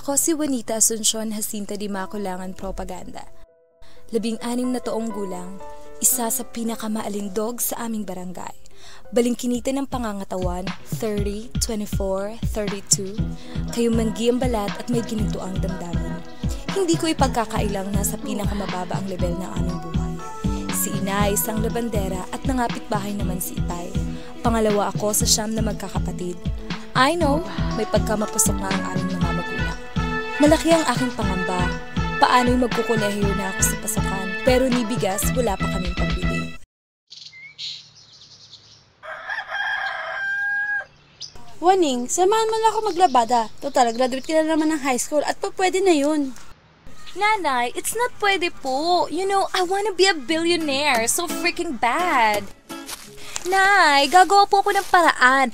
Ako si Juanita Asuncion Jacinta Di Maculangan Propaganda. 16 na taong gulang, isa sa pinakamaalindog sa aming barangay. Balingkinita ng pangangatawan, 30, 24, 32, kayumanggi ang balat at may ginintuang damdamin. Hindi ko ipagkakailang nasa pinakamababa ang level ng aming buhay. Si Inay, isang labandera at nangapit bahay naman si Itay. Pangalawa ako sa 9 na magkakapatid. I know, may pagkamapusok na ang aming mga magulang. Malaki ang aking pangamba. Paano'y magkukulehiyo na ako sa pasokan, pero ni bigas wala pa kaming pagbili. Waning, samahan mo lang ako maglabada. Total, graduate ka na naman ng high school at pwede na yun. Nanay, it's not pwede po. You know, I wanna be a billionaire. So freaking bad. Nay, gagawa po ako ng paraan.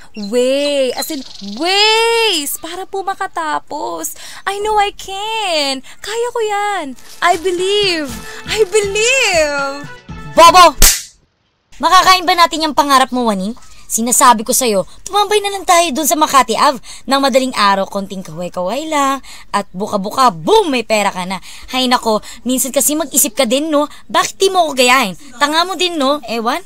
As in ways, para po makatapos. I know I can. Kaya ko yan. I believe. Bobo! Makakain ba natin yung pangarap mo, Waning? Sinasabi ko sa'yo, tumambay na lang tayo dun sa Makati Ave. Nang madaling araw, konting kaway-kaway lang. At buka-buka, boom, may pera ka na. Hay nako, minsan kasi mag-isip ka din, no? Bakit di mo ko gayahin? Tanga mo din, no? Ewan?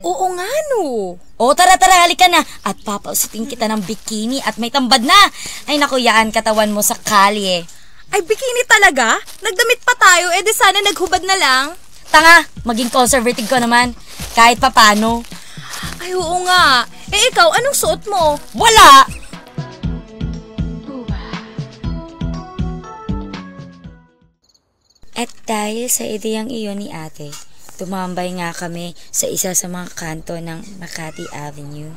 Oo nga, no. O, tara, halika na. At papausitin kita ng bikini at may tambad na. Ay nako, yaan katawan mo sa kalye. Ay, bikini talaga? Nagdamit pa tayo, di sana naghubad na lang. Tanga, maging conservative ko naman. Kahit papano. Ay, oo nga. Ikaw, anong suot mo? Wala! At dahil sa ideyang iyon ni ate, tumambay nga kami sa isa sa mga kanto ng Makati Avenue.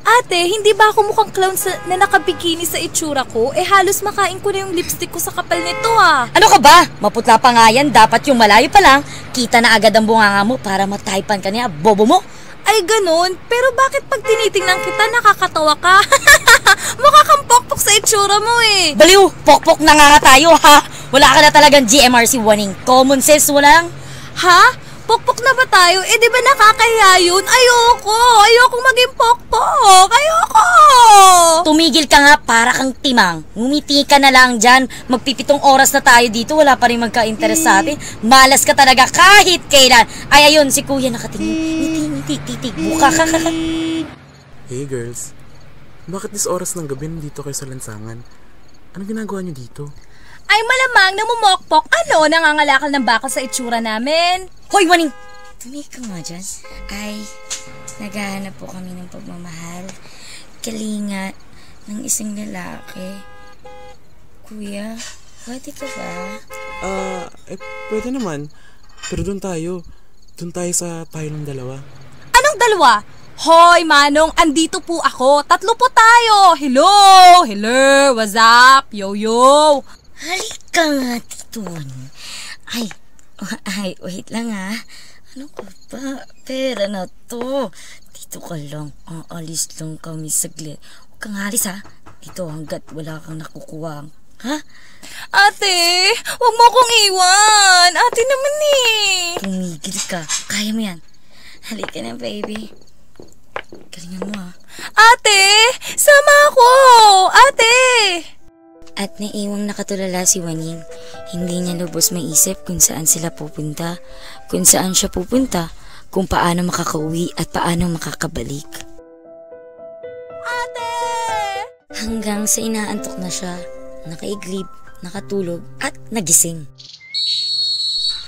Ate, hindi ba ako mukhang clown na nakabikini sa itsura ko? Halos makain ko na yung lipstick ko sa kapal nito Ano ka ba? Maputla pa nga yan. Dapat yung malayo pa lang, kita na agad ang bunganga mo para mataypan ka niya, bobo mo. Ay, ganun? Pero bakit pag tinitingnan kita, nakakatawa ka? Mukha kang pokpok sa itsura mo Baliw! Pokpok na nga tayo, ha? Wala ka na talagang GMRC Waning. Common sense wala lang. Ha? Pokpok na ba tayo? Di ba nakakahiya yun? Ayokong maging pokpok. Ayoko! Tumigil ka nga para kang timang. Ngumiti ka na lang dyan. Magpipitong oras na tayo dito. Wala pa rin magka-interest sa atin. Malas ka talaga kahit kailan. Ay, ayun, si kuya nakatingin. Ngiti. Buka ka. Hey girls, bakit this oras ng gabi nandito kayo sa lansangan? Anong ginagawa niyo dito? Ay, malamang namumokpok. Nangangalakal ng bakal sa itsura namin. Hoy, Waning! Tumigil ka nga dyan. Ay, naghahanap po kami ng pagmamahal. Kalinga ng isang lalaki. Kuya, pwede ka ba? Pwede naman. Pero doon tayo. Doon tayo sa tayo ng dalawa. Anong dalawa? Hoy, Manong, andito po ako. 3 po tayo. Hello, what's up? Yo. Halika nga dito. Ay, wait lang Ano ka ba? Pera na to. Dito ka lang. Aalis lang kami saglit. Huwag kang alis Dito hanggat wala kang nakukuha. Ha? Ate, huwag mo akong iwan. Ate naman Tumigil ka. Kaya mo yan. Halika na, baby. Galingan mo Ate, sama ako. Ate! At naiwang nakatulala si Waning. Hindi niya lubos maisip kung saan sila pupunta, kung saan siya pupunta, kung paano makakauwi at paano makakabalik. Ate! Hanggang sa inaantok na siya, nakaiglib, nakatulog at nagising.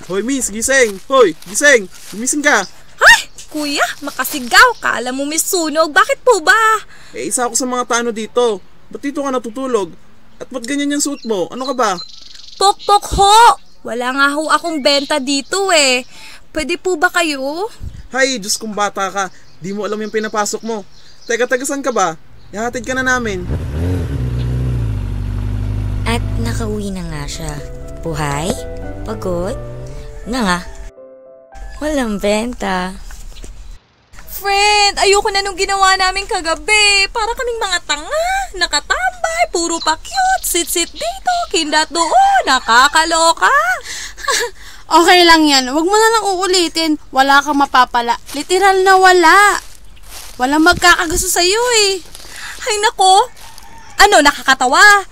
Hoy miss, gising! Hoy, gising! Gumising ka! Ay! Kuya, makasigaw. Kala mo may sunog. Bakit po ba? Isa ako sa mga tano dito. Ba't dito ka natutulog? At ba't ganyan yung suit mo? Ano ka ba? Pokpok ho! Wala nga ho akong benta dito Pwede po ba kayo? Hay, Diyos kong bata ka. Di mo alam yung pinapasok mo. Teka, saan ka ba? Ihatid ka na namin. At nakauwi na nga siya. Buhay? Pagod? Nga. Walang benta. Friend, ayoko na nung ginawa namin kagabi. Para kaming mga tanga. Nakatambay, puro pa cute. Sit dito, kindat doon. Nakakaloka. Okay lang yan. Huwag mo na lang uulitin. Wala kang mapapala. Literal na wala. Walang magkakagusto sa'yo Ay nako. Ano, nakakatawa?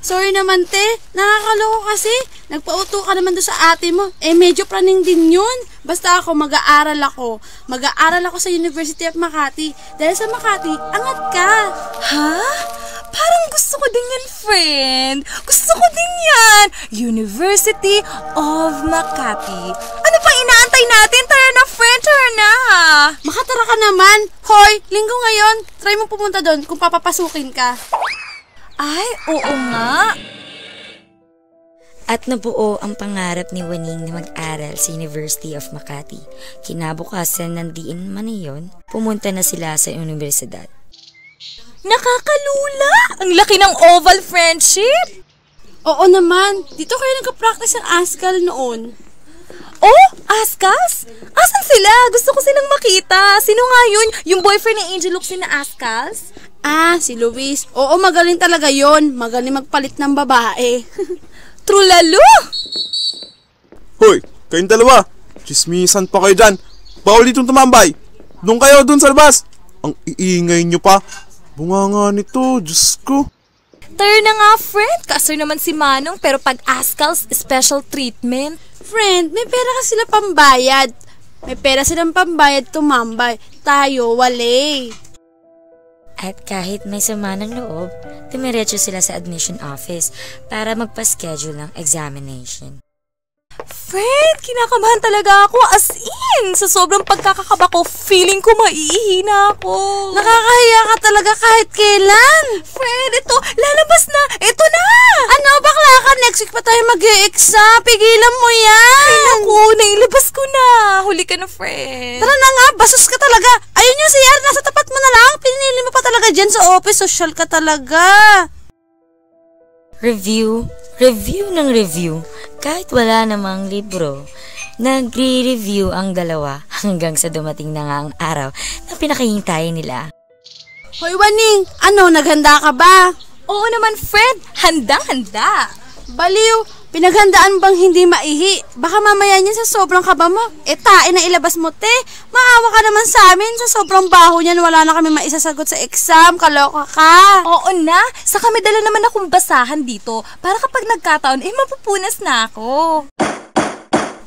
Sorry naman, te. Nakakaloko kasi. Nagpauto ka naman doon sa ate mo. Medyo praning din yun. Basta ako, mag-aaral ako. Mag-aaral ako sa University of Makati. Dahil sa Makati, angat ka. Ha? Parang gusto ko din yan, friend. Gusto ko din yan. University of Makati. Ano pa inaantay natin? Tara na, friend. Tara na. Makatara ka naman. Hoy, linggo ngayon. Try mo pumunta doon kung papapasukin ka. Ay, oo nga. At nabuo ang pangarap ni Waning na mag-aral sa University of Makati. Kinabukasan nandiin man iyon, pumunta na sila sa universidad. Nakakalula! Ang laki ng oval friendship! Oo naman. Dito kayo nagka-practice ng ASCAL noon. Oh, Ascals? Asan sila? Gusto ko silang makita. Sino nga yun? Yung boyfriend ni Angel Luxin na Ascals? Si Luis. Oo, magaling talaga yon. Magaling magpalit ng babae. True lalo! Hoy, kayong dalawa. Chismisan pa kayo dyan. Bawal ditong tumambay. Doon kayo, doon sa labas. Ang iingay nyo pa. Bunganga nito, Diyos ko. Tara na nga, friend. Kasar naman si Manong, pero pag Ascals, special treatment. Friend, may pera kasi sila pambayad. May pera silang pambayad tumambay. Tayo, wale. At kahit may sama ng loob, tumiretso sila sa admission office para magpa-schedule ng examination. Friend, kinakabahan talaga ako. As in, sa sobrang pagkakakaba ko, feeling ko maiihi na ako. Nakakahiya ka talaga kahit kailan. Friend, ito, lalabas na. Ito na. Ano, bakla ka? Next week pa tayo mag-e-exam. Pigilan mo yan. Ay, naku, nailabas ko na. Huli ka na, friend. Tara na nga, basos ka talaga. Ayun yung CR, nasa tapat mo na lang. Pinili mo pa talaga dyan sa office. Social ka talaga. Review ng review. Kahit wala namang libro, nagre-review ang dalawa hanggang sa dumating na nga ang araw na pinakahintay nila. Hoy, Waning, ano, naghanda ka ba? Oo naman, friend. Handa. Baliw, pinaghandaan bang hindi maihi? Baka mamaya niyan sa sobrang kaba mo. Tain na ilabas mo, te. Maawa ka naman sa amin. Sa sobrang baho niyan, wala na kami maisasagot sa exam. Kaloka ka. Oo na. Saka may dala naman akong basahan dito para kapag nagkataon, mapupunas na ako.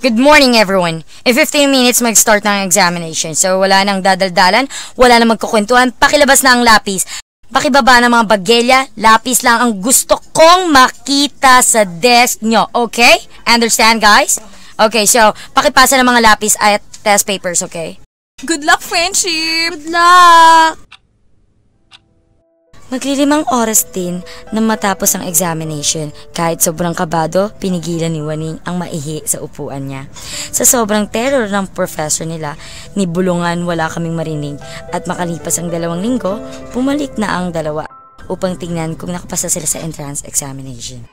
Good morning, everyone. In 15 minutes, mag-start ng examination. So, wala nang dadaldalan, wala nang magkukwentuhan, pakilabas na ang lapis. Pakibaba ng mga baggelya, lapis lang ang gusto kong makita sa desk nyo, okay? Understand, guys? Okay, so, pakipasa ng mga lapis at test papers, okay? Good luck, friendship! Good luck! Maglilimang oras din na matapos ang examination. Kahit sobrang kabado, pinigilan ni Waning ang maihi sa upuan niya. Sa sobrang terror ng professor nila, ni bulungan wala kaming marinig at makalipas ang 2 linggo, bumalik na ang dalawa upang tingnan kung nakapasa sila sa entrance examination.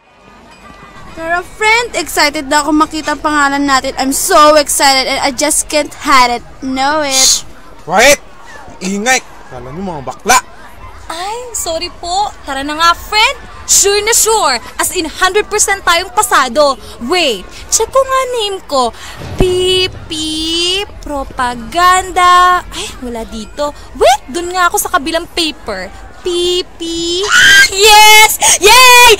Pero friend, excited na ako makita ang pangalan natin. I'm so excited and I just can't hide it. Know it. Shh! Quiet! Ingay! Kala nyo mga bakla! Ay, sorry po. Tara na nga, friend. Sure na sure. As in, 100% tayong pasado. Wait, check ko nga name ko. Pipi Propaganda. Ay, wala dito. Wait, dun nga ako sa kabilang paper. Pipi. Yes! Yay!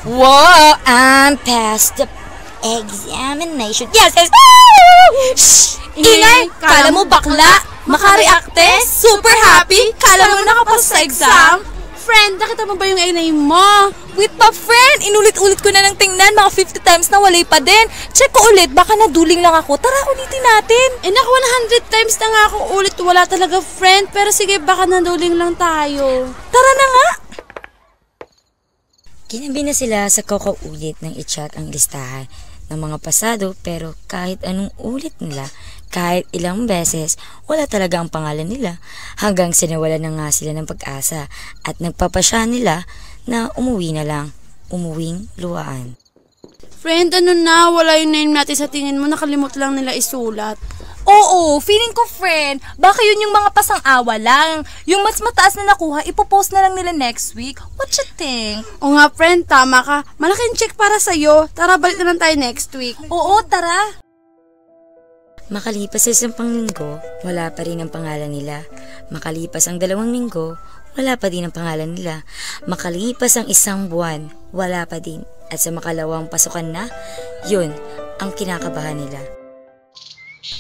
Whoa! I'm past the examination. Yes! Shh! Ingay! Kala mo bakla? Makareacte? Super happy? Kala mo nakapasa sa exam? Friend, nakita mo ba yung name mo? Wait pa, friend! Inulit-ulit ko na ng tingnan. Mga 50 times na walay pa din. Check ko ulit. Baka naduling lang ako. Tara, ulitin natin. Naku, 100 times na nga ako ulit. Wala talaga, friend. Pero sige, baka naduling lang tayo. Tara na nga! Ginabi na sila sa kakaulit ng i-check ang listahan ng mga pasado, pero kahit anong ulit nila, kahit ilang beses, wala talaga ang pangalan nila hanggang sinawalan na nga sila ng pag-asa at nagpapasya nila na umuwi na lang, umuwing luwaan. Friend, ano na? Wala yung name natin sa tingin mo. Nakalimut lang nila isulat. Oo, feeling ko, friend, baka yun yung mga pasang-awa lang. Yung mas mataas na nakuha, ipopost na lang nila next week. What you think? O nga, friend, tama ka. Malaking check para sa'yo. Tara, balik na lang tayo next week. Oo, tara. Makalipas sa 10 linggo, wala pa rin ang pangalan nila. Makalipas ang 2 linggo, wala pa din ang pangalan nila. Makalipas ang 1 buwan, wala pa din. At sa makalawang pasukan na, yun ang kinakabahan nila.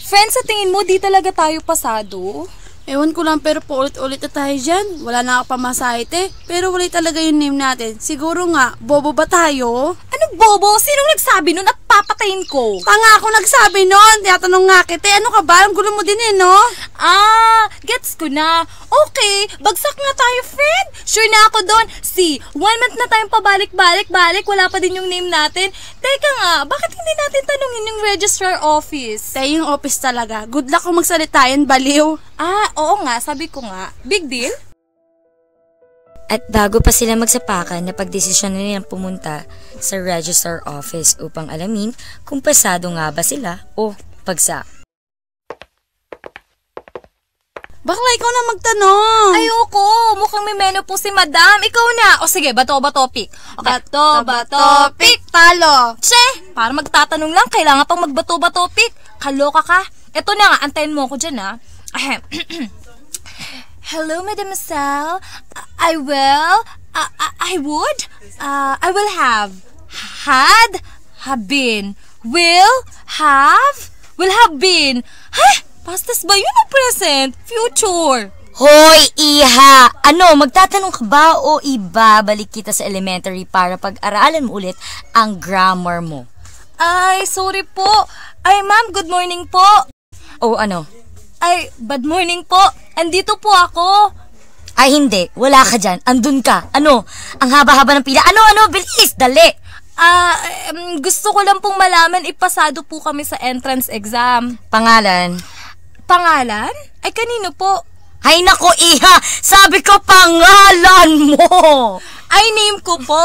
Friend, sa tingin mo, di talaga tayo pasado? Ewan ko lang pero paulit-ulit na tayo dyan. Wala na ako pamasahe te. Pero wala talaga yung name natin. Siguro nga, bobo ba tayo? Ano bobo? Sinong nagsabi nun at papatayin ko? Tanga ako nagsabi nun. Tinatanong nga kita. Ano ka ba? Ang gulo mo din no? Gets ko na. Okay, bagsak nga tayo, friend. Sure na ako doon. See, 1 month na tayong pabalik-balik, wala pa din yung name natin. Teka nga, bakit hindi natin tanungin yung registrar office? Tayo yung office talaga. Good luck kung magsalita yan, baliw. Oo nga, sabi ko nga. Big deal? At bago pa sila magsapakan, napagdesisyon na nilang pumunta sa registrar office upang alamin kung pasado nga ba sila o pagsak. Bakla, ikaw na magtanong. Ayoko, mukhang may menopause si madam. Ikaw na. O sige, bato ba topic? Okay. Bato topic. Talo. Che, para magtatanong lang, kailangan pang magbato ba topic? Kaloka ka. Eto na nga, antayin mo ko dyan ha. Hello, mademoiselle. I will have, had, have been, will have been. Pastas ba yun o present? Future? Hoy, iha! Ano, magtatanong ka ba o ibabalik kita sa elementary para pag-aralan mo ulit ang grammar mo? Ay, sorry po. Ay, ma'am, good morning po. O ano? Ay, bad morning po. Andito po ako. Ay, hindi. Wala ka dyan. Andun ka. Ano? Ang haba-haba ng pila. Ano? Bilis! Dali! Gusto ko lang pong malaman, ipasado po kami sa entrance exam. Pangalan? Pangalan? Ay, kanino po? Ay, nako, iha! Sabi ko pangalan mo! Ay, name ko po.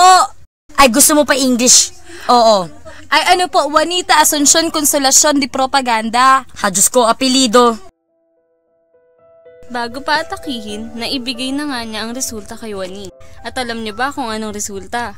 Ay, gusto mo pa English? Oo. Ay, ano po, Juanita Asuncion Consolacion de Propaganda. Ha, Diyos ko, apelido. Bago pa atakihin, naibigay na nga niya ang resulta kay Wani. At alam niyo ba kung anong resulta?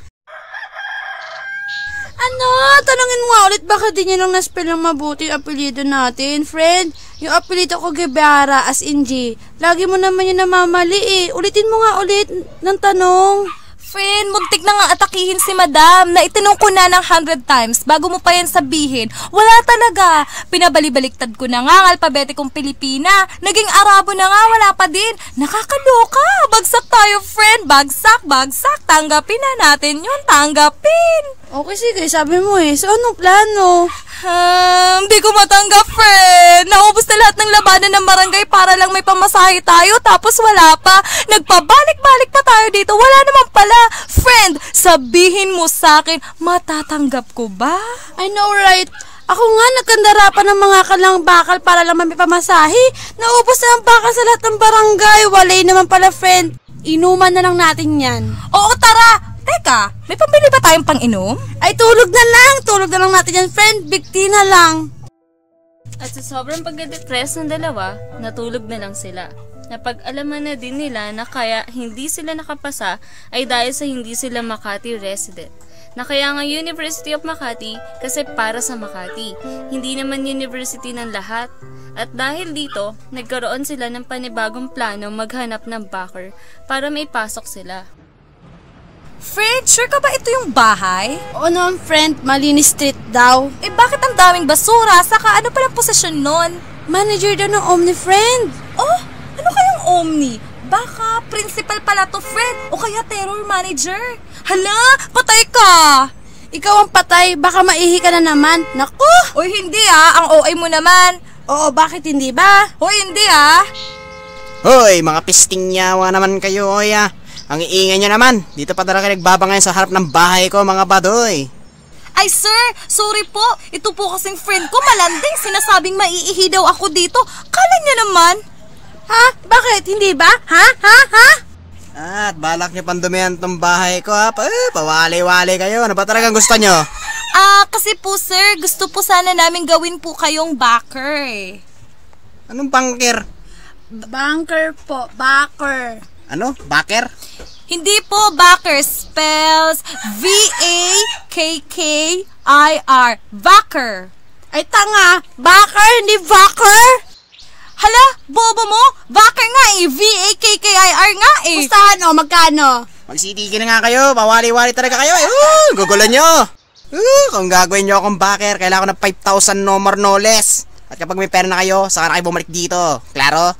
Ano? Tanungin mo nga ulit bakit di niya lang na-spell ng mabuti yung apelido natin, friend? Yung apelido ko Guevara as in G. Lagi mo naman yung namamali eh. Ulitin mo nga ulit ng tanong. Friend, muntik na nga atakihin si madam na itinong ko na ng 100 times bago mo pa yan sabihin. Wala talaga. Pinabalibaliktad ko na nga ang alpabetikong Pilipina. Naging Arabo na nga, wala pa din. Nakakaloka. Bagsak tayo, friend. Bagsak. Tanggapin na natin yun. Tanggapin. Okay, sige. Sabi mo eh. So, anong plano? Hindi ko matanggap, friend. Naubos na lahat ng labanan ng barangay para lang may pamasahe tayo, tapos wala pa. Nagpabalik-balik pa tayo dito. Wala naman pala. Friend, sabihin mo sa akin, matatanggap ko ba? I know, right? Ako nga, nagkandara pa ng mga kalang bakal para lang may pamasahe. Naubos na ang bakal sa lahat ng barangay. Walay naman pala, friend. Inuman na lang natin yan. Oo, tara. Teka, may pambili ba tayong pang-inom? Ay, tulog na lang natin yan, friend. Big tea na lang. At sa sobrang pagdedepress ng dalawa, natulog na lang sila. Napag-alaman na din nila na kaya hindi sila nakapasa ay dahil sa hindi sila Makati resident. Na kaya nga University of Makati kasi para sa Makati, hindi naman university ng lahat. At dahil dito, nagkaroon sila ng panibagong plano maghanap ng backer para may pasok sila. Friend, sure ka ba ito yung bahay? Oo naman, friend. Malinis street daw. Eh bakit ang daming basura? Saka ano palang posisyon nun? Manager daw ng Omni, friend. Oh, ano kayang Omni? Baka principal pala to, friend. O kaya terror manager. Hala, patay ka! Ikaw ang patay. Baka maihi ka na naman. Naku! Uy, hindi ang OA mo naman. Oo, bakit hindi ba? Uy, hindi Hoy, mga pisting yawa naman kayo, oy Ang iingay nyo naman. Dito pa talaga nagbabangay sa harap ng bahay ko, mga badoy. Ay sir, sorry po. Ito po kasing friend ko, malanding. Sinasabing maiihi daw ako dito. Kala niya naman. Ha? Bakit? Hindi ba? Ha? At balak nyo pandumihan tong bahay ko, ha? Pawali-wali kayo. Ano ba talagang gusto nyo? Kasi po sir, gusto po sana namin gawin po kayong backer. Anong banker? Banker po. Backer. Ano? Backer? Hindi po backer, spells V-A-K-K-I-R. Backer. Ay, tanga. Backer, hindi backer. Hala, bobo mo? Backer nga V-A-K-K PIR nga eh. Pustahan o, magkano? Magsitigil na nga kayo, pawali-wali talaga kayo eh. Gugulo nyo. Kung gagawin nyo akong backer, kailangan ko ng 5,000 no more no less. At kapag may pera na kayo, saka na kayo bumalik dito. Klaro?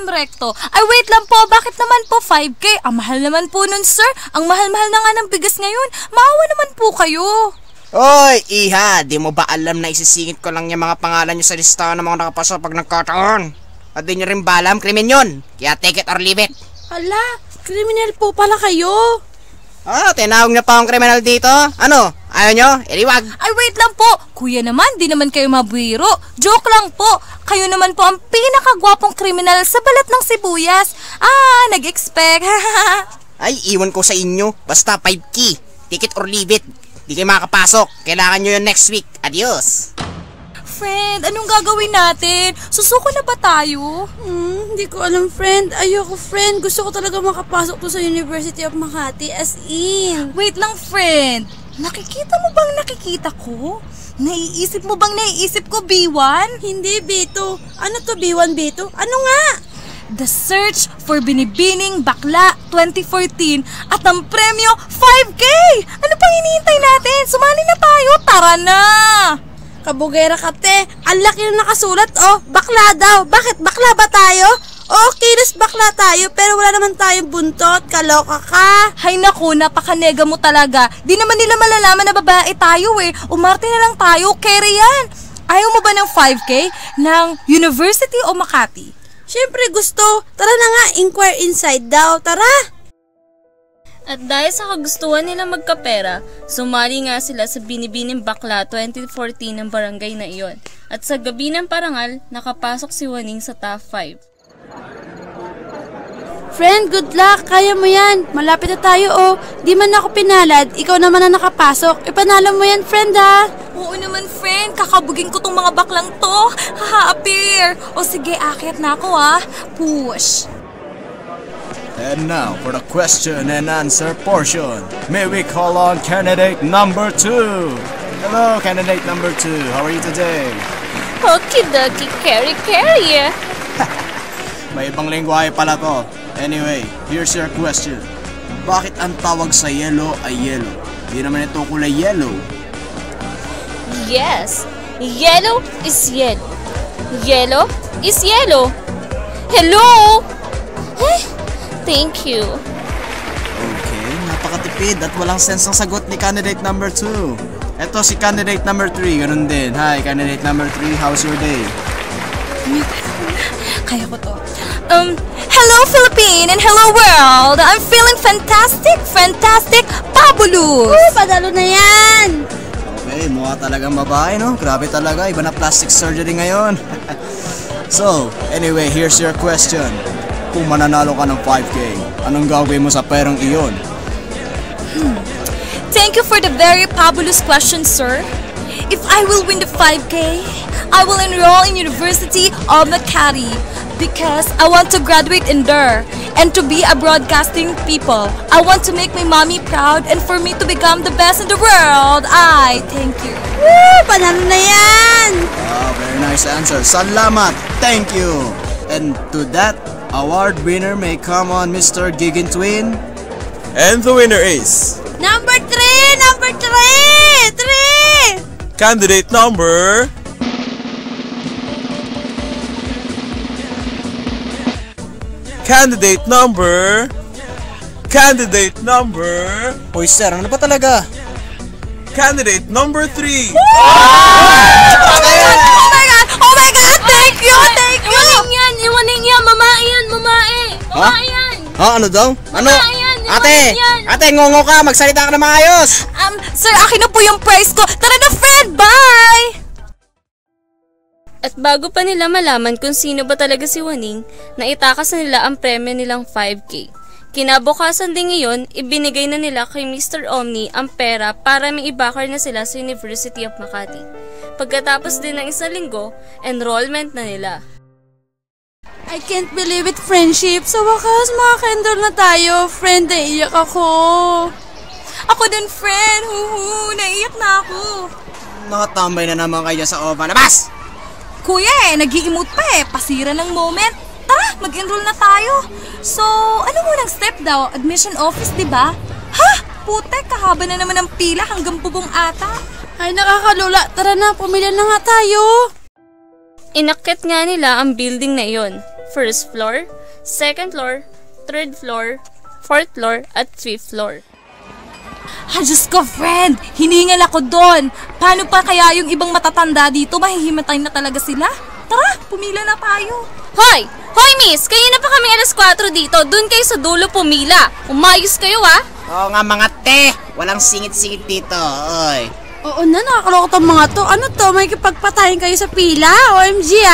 Recto. Ay, wait lang po. Bakit naman po 5K? Ang mahal naman po nun, sir. Ang mahal-mahal na nga ng bigas ngayon. Maawa naman po kayo. Oy, iha, di mo ba alam na isisingit ko lang yung mga pangalan nyo sa listahan ng mga nakapasa pag nagkataon? At di nyo rin ba alam, krimen yun. Kaya take it or leave it. Hala, criminal po pala kayo. Tinawag na pa akong kriminal dito. Ano? Ayaw nyo? Iliwag. Ay, wait lang po. Kuya naman, di naman kayo mabwiro. Joke lang po. Kayo naman po ang pinakagwapong kriminal sa balat ng sibuyas. Nag-expect. Ay, iwan ko sa inyo. Basta 5K. Take it or leave it. Di kayo makakapasok. Kailangan nyo yun next week. Adios. Friend, anong gagawin natin? Susuko na ba tayo? Hindi ko alam, friend. Ayoko, friend. Gusto ko talaga makapasok to sa University of Makati, as in. Wait lang, friend. Nakikita mo bang nakikita ko? Naiisip mo bang naiisip ko, B1? Hindi, B2. Ano to, B1, B2? Ano nga? The Search for Binibining Bakla 2014 at ang premyo 5K! Ano pang hinihintay natin? Sumali na tayo, tara na! Kabugera ka, te. Ang laki na nakasulat, oh. Bakla daw. Bakit? Bakla ba tayo? Oh, kilos bakla tayo, pero wala naman tayong buntot. Kaloka ka. Hay naku, napakanega mo talaga. Di naman nila malalaman na babae tayo eh. Umarte na lang tayo, kere yan. Ayaw mo ba ng 5K ng University o Makati? Siyempre gusto. Tara na nga, inquire inside daw. Tara. At dahil sa kagustuhan nila magkapera, sumali nga sila sa Binibining Bakla 2014 ng barangay na iyon. At sa gabi ng parangal, nakapasok si Waning sa top 5. Friend, good luck. Kaya mo yan. Malapit na tayo, oh. Di man ako pinalad, ikaw naman na nakapasok. Ipanalo mo yan, friend, ha? Oo naman, friend. Kakabugin ko tong mga baklang to. Appear. O sige, akyat na ako, ha? Push. And now for the question and answer portion. May we call on candidate number 2. Hello, candidate number 2. How are you today? Okie dokie, carry. May ibang lingwahe pala to. Anyway, here's your question. Bakit ang tawag sa yellow ay yellow? Di naman ito kulay yellow. Yes, yellow is yellow. Yellow is yellow. Hello? Thank you. Okay, napakatipid at walang sense ang sagot ni candidate number 2. Eto si candidate number 3, ganun din. Hi, candidate number 3, how's your day? Kaya ko to. Hello Philippine and hello world! I'm feeling fantastic, fabulous! Padalo na yan! Okay, mukha talagang babae, no? Grabe talaga, iba na plastic surgery ngayon. So, anyway, here's your question. Kung mananalo ka ng 5K, anong gagawin mo sa perang iyon? Thank you for the very fabulous question, sir. If I will win the 5K, I will enroll in University of Makati because I want to graduate in there and to be a broadcasting people. I want to make my mommy proud and for me to become the best in the world. Thank you. Woo! Panalo na yan! Wow, very nice answer. Salamat! Thank you! And to that award winner may come on Mr. Gigin Twin. And the winner is... Number 3! Candidate number... Hoy sir, ano ba talaga? Candidate number 3. Oh my God! Thank you! Iwaning yan, mamae yan. Mamae yan. Ano daw? Ano? Yan, Ate, ngongo ka, magsalita ka na maayos. Sir, akin na po yung prize ko. Tara na, friend! Bye! At bago pa nila malaman kung sino ba talaga si Waning, naitakas na nila ang premyo nilang 5K. Kinabukasan din ngayon, ibinigay na nila kay Mr. Omni ang pera para may ibakar na sila sa University of Makati. Pagkatapos din ng isang linggo, enrollment na nila. I can't believe it, friendship. Sa wakas, makaka-enroll na tayo. Friend, naiyak ako. Ako din, friend. Naiyak na ako. Nakatambay na naman kayo sa OVA. Labas! Kuya nag-i-emote pa Pasira ng moment. Tara! mag-enroll na tayo. So, ano munang step daw? Admission office, di ba? Ha? Putek, kahaba na naman ang pila hanggang bubong ata. Ay, nakakalula. Tara na, pumila na nga tayo. Inakyat nga nila ang building na iyon. First floor, second floor, third floor, fourth floor, at fifth floor. Ha, Diyos ko, friend! Hiningal ako doon! Paano pa kaya yung ibang matatanda dito? Mahihimatay na talaga sila? Tara, pumila na tayo! Hoy! Hoy, miss! Kayo na pa kami alas 4 dito. Doon kayo sa dulo pumila. Umayos kayo, ha? Oo nga mga te, walang singit-singit dito, oy. Oo na, nakakaloko tong mga to. Ano to, may kipagpatayin kayo sa pila? OMG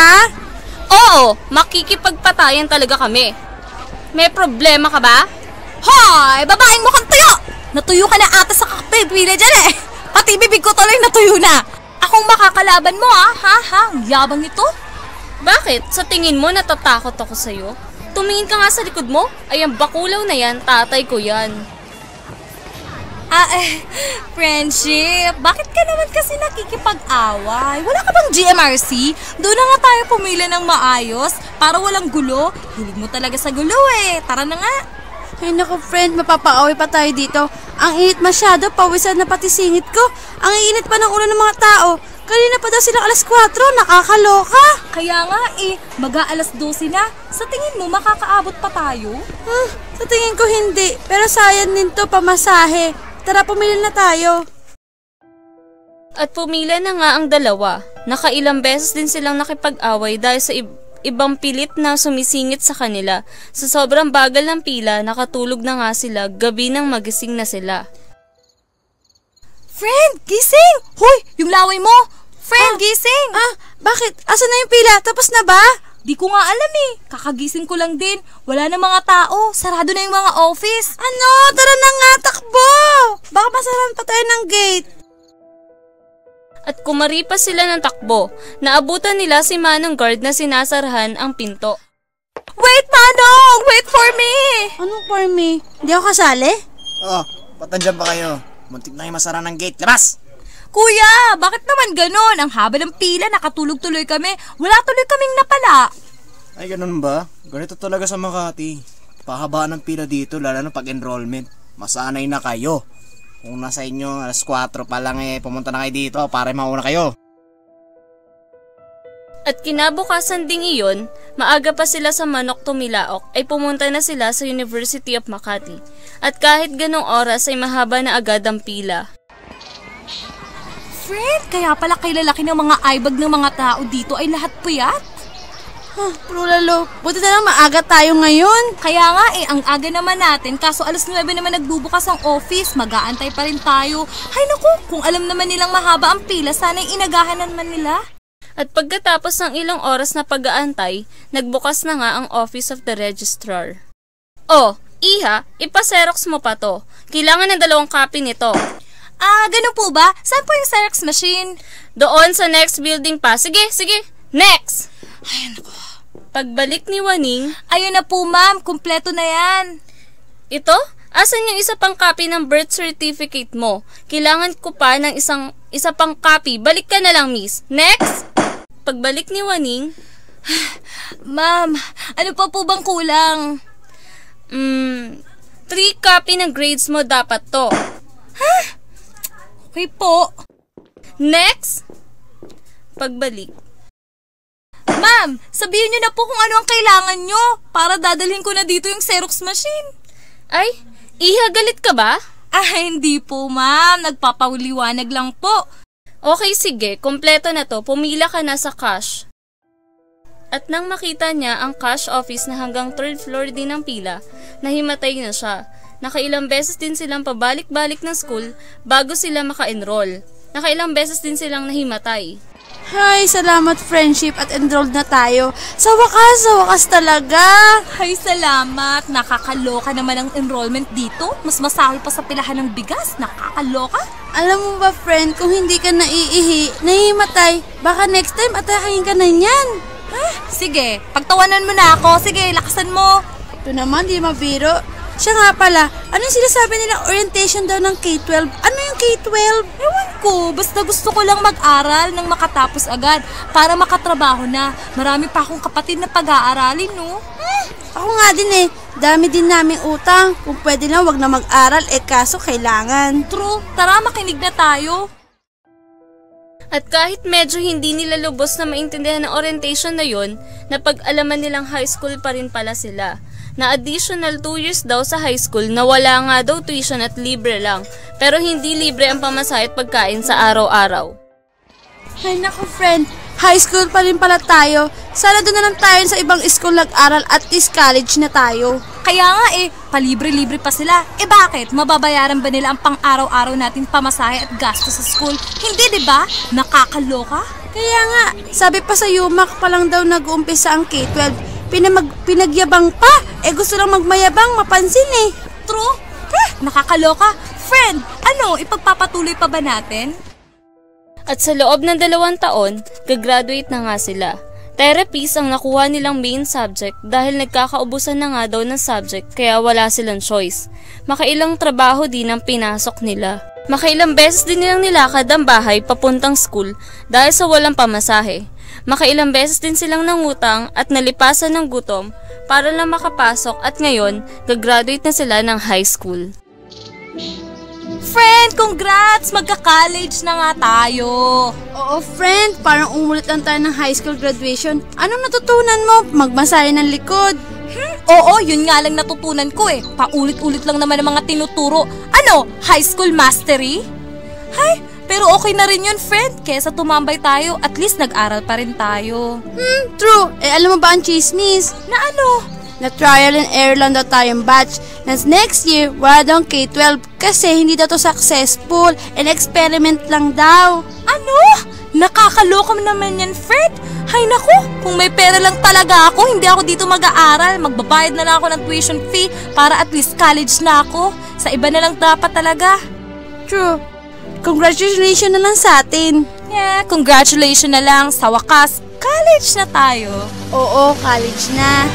Oo, makikipagpatayan talaga kami. May problema ka ba? Hoy! Babaeng mukhang tuyo! Natuyo ka na ata sa kakapipila dyan eh! Pati bibig ko tuloy natuyo na! Akong makakalaban mo ha? Ang yabang nito? Bakit? Sa tingin mo natatakot ako sa'yo? Tumingin ka nga sa likod mo. Ay, ang bakulaw na yan, tatay ko yan. Friendship, bakit ka naman kasi nakikipag-away? Wala ka bang GMRC? Doon na nga tayo pumila ng maayos para walang gulo. Hilig mo talaga sa gulo eh. Tara na nga. Ay naku friend, mapapaaway pa tayo dito. Ang init masyado, pawisan na pati singit ko. Ang init pa ng ulo ng mga tao. Kanina pa daw silang alas 4, nakakaloka. Kaya nga mag-aalas 12 na. Sa tingin mo, makakaabot pa tayo? Sa tingin ko hindi, pero sayang din to pamasahe. Tara, pumila na tayo. At pumila na nga ang dalawa. Nakailang beses din silang nakipag-away dahil sa ibang pilit na sumisingit sa kanila. Sa sobrang bagal ng pila, nakatulog na nga sila, gabi nang magising na sila. Friend, gising! Hoy, yung laway mo! Friend, gising! Bakit? Asan na yung pila? Tapos na ba? Di ko nga alam kakagising ko lang din. Wala na mga tao, sarado na yung mga office. Ano? Tara na nga, takbo! Baka masaran pa tayo ng gate. At kumaripas sila ng takbo. Naabutan nila si Manong guard na sinasarahan ang pinto. Wait, Manong! Wait for me! Anong for me? Hindi ako kasali? Ba't nandyan pa kayo? Muntik na yung masara ng gate. Labas! Kuya, bakit naman ganon? Ang haba ng pila, nakatulog tuloy kami. Wala tuloy kaming napala. Ay, ganun ba? Ganito talaga sa Makati. Pahabaan ng pila dito, lalo na pag-enrollment. Masanay na kayo. Kung nasa inyo, alas 4 pa lang pumunta na kayo dito para mauna kayo. At kinabukasan ding iyon, maaga pa sila sa Manok Tumilaok ay pumunta na sila sa University of Makati. At kahit ganong oras ay mahaba na agad ang pila. Friend, kaya pala kailalaki ng mga eyebag ng mga tao dito ay lahat puyat. Pero lalo, buti na lang maaga tayo ngayon. Kaya nga ang aga naman natin, kaso alas 9 naman nagbubukas ang office, mag-aantay pa rin tayo. Hay naku, kung alam naman nilang mahaba ang pila, sana'y inagahan naman nila. At pagkatapos ng ilang oras na pag-aantay, nagbukas na nga ang Office of the Registrar. Iha, ipaserox mo pa to. Kailangan ng 2 copy nito. Ganun po ba? Saan po yung Xerox machine? Doon sa next building pa. Sige. Next! Ay, naku. Pagbalik ni Waning, ayun na po ma'am, kumpleto na yan. Ito? Asan yung isa pang copy ng birth certificate mo? Kailangan ko pa ng isa pang copy. Balik ka na lang, miss. Next! Pagbalik ni Waning, Ma'am, ano pa po bang kulang? 3 copy ng grades mo dapat to. Okay po. Next! Pagbalik. Ma'am, sabihin niyo na po kung ano ang kailangan niyo para dadalhin ko na dito yung Xerox machine. Ay, iha, galit ka ba? Hindi po ma'am, nagpapauliwanag lang po. Okay, sige, kompleto na to. Pumila ka na sa cash. At nang makita niya ang cash office na hanggang 3rd floor din ng pila, nahimatay na siya. Nakailang beses din silang pabalik-balik ng school bago sila maka-enroll. Nakailang beses din silang nahimatay. Hay, salamat friendship at enrolled na tayo. Sa wakas talaga. Ay, salamat. Nakakaloka naman ang enrollment dito. Mas masahol pa sa pilahan ng bigas. Nakakaloka. Alam mo ba friend, kung hindi ka naiihi, nahimatay, baka next time atahain ka na niyan. Sige, pagtawanan mo na ako. Sige, lakasan mo. Ito naman, di mabiro. Siya nga pala, ano yung sinasabi nilang orientation daw ng K-12? Ano yung K-12? Ewan ko, basta gusto ko lang mag-aral nang makatapos agad para makatrabaho na. Marami pa akong kapatid na pag-aaralin, no? Ako nga din dami din naming utang. Kung pwede lang, wag na mag-aral, kaso kailangan. True, tara makinig na tayo. At kahit medyo hindi nila lubos na maintindihan ng orientation na yun, napag-alaman nilang high school pa rin pala sila. Na additional 2 years daw sa high school na wala nga daw tuition at libre lang. Pero hindi libre ang pamasahe at pagkain sa araw-araw. Ay naku friend, high school pa rin pala tayo. Sana doon na lang tayo sa ibang school nag-aral at least college na tayo. Kaya nga palibre-libre pa sila. Bakit? Mababayaran ba nila ang pang-araw-araw natin pamasahe at gasto sa school? Hindi, di ba? Nakakaloka? Kaya nga, sabi pa sa UMAC pa lang daw nag-uumpisa ang K-12. Pinagyabang pa, gusto lang magmayabang, mapansin True? Nakakaloka. Friend, ipagpapatuloy pa ba natin? At sa loob ng 2 taon, gagraduate na nga sila. Therapies ang nakuha nilang main subject dahil nagkakaubusan na nga daw ng subject kaya wala silang choice. Makailang trabaho din ang pinasok nila. Makailang beses din nilang nilakad ang bahay papuntang school dahil sa walang pamasahe. Makailang beses din silang nangutang at nalipasan ng gutom para lang makapasok at ngayon, gagraduate na sila ng high school. Friend, congrats! Magka-college na nga tayo. Oo friend, parang umulit lang tayo ng high school graduation. Anong natutunan mo? Magmasahe ng likod. Oo, yun nga lang natutunan ko Paulit-ulit lang naman ang mga tinuturo. High school mastery? Pero okay na rin yun, friend. Kesa tumambay tayo, at least nag-aral pa rin tayo. True. Alam mo ba ang chismis? Na ano? Na trial and error lang daw tayong batch. Na next year, wala daw K-12 kasi hindi daw to successful and experiment lang daw. Ano? Nakakaloka naman yan, Fred. Hay naku, kung may pera lang talaga ako, hindi ako dito mag-aaral. Magbabayad na lang ako ng tuition fee para at least college na ako. Sa iba na lang dapat talaga. True. Congratulations na lang sa atin. Yeah, congratulations na lang. Sa wakas, college na tayo. Oo, college na.